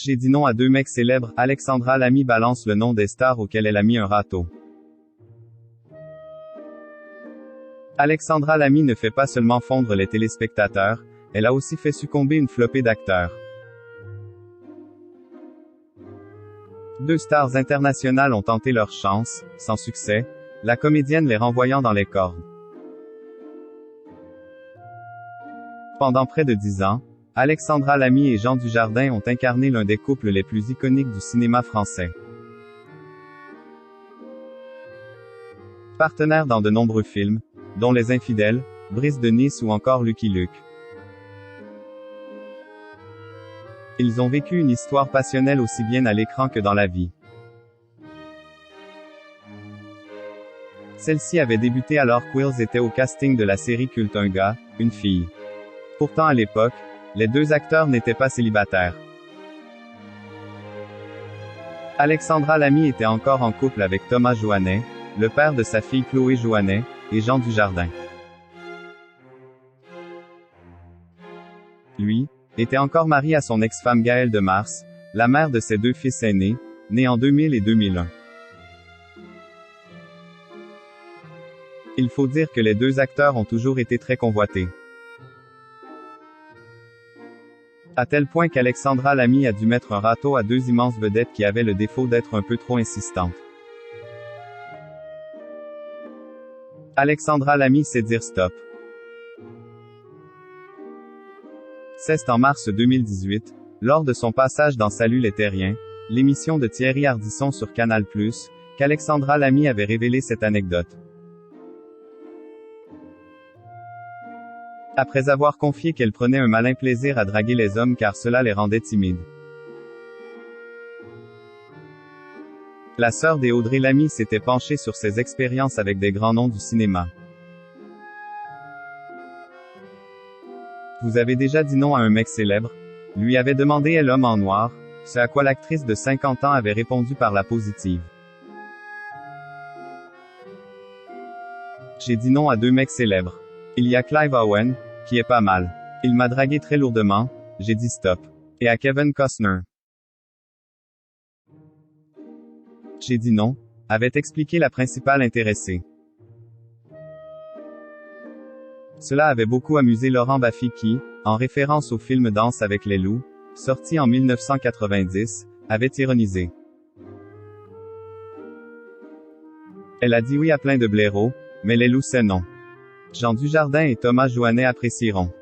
J'ai dit non à 2 mecs célèbres. Alexandra Lamy balance le nom des stars auxquelles elle a mis un râteau. Alexandra Lamy ne fait pas seulement fondre les téléspectateurs, elle a aussi fait succomber une flopée d'acteurs. 2 stars internationales ont tenté leur chance, sans succès, la comédienne les renvoyant dans les cordes. Pendant près de 10 ans, Alexandra Lamy et Jean Dujardin ont incarné l'un des couples les plus iconiques du cinéma français. Partenaires dans de nombreux films, dont Les Infidèles, Brise de Nice ou encore Lucky Luke. Ils ont vécu une histoire passionnelle aussi bien à l'écran que dans la vie. Celle-ci avait débuté alors qu'Wills était au casting de la série culte Un gars, une fille. Pourtant à l'époque, les 2 acteurs n'étaient pas célibataires. Alexandra Lamy était encore en couple avec Thomas Joannet, le père de sa fille Chloé Joannet, et Jean Dujardin. Lui, était encore marié à son ex-femme Gaëlle de Mars, la mère de ses 2 fils aînés, nés en 2000 et 2001. Il faut dire que les 2 acteurs ont toujours été très convoités. À tel point qu'Alexandra Lamy a dû mettre un râteau à 2 immenses vedettes qui avaient le défaut d'être un peu trop insistantes. Alexandra Lamy sait dire stop. C'est en mars 2018, lors de son passage dans Salut les Terriens, l'émission de Thierry Ardisson sur Canal+, qu'Alexandra Lamy avait révélé cette anecdote. Après avoir confié qu'elle prenait un malin plaisir à draguer les hommes car cela les rendait timides. La sœur d'Audrey Lamy s'était penchée sur ses expériences avec des grands noms du cinéma. Vous avez déjà dit non à un mec célèbre? Lui avait demandé l'homme en noir, ce à quoi l'actrice de 50 ans avait répondu par la positive. J'ai dit non à 2 mecs célèbres. Il y a Clive Owen, qui est pas mal. Il m'a dragué très lourdement, j'ai dit stop. Et à Kevin Costner. J'ai dit non, avait expliqué la principale intéressée. Cela avait beaucoup amusé Laurent Baffy qui, en référence au film Danse avec les loups, sorti en 1990, avait ironisé. Elle a dit oui à plein de blaireaux, mais les loups c'est non. Jean Dujardin et Thomas Joannet apprécieront.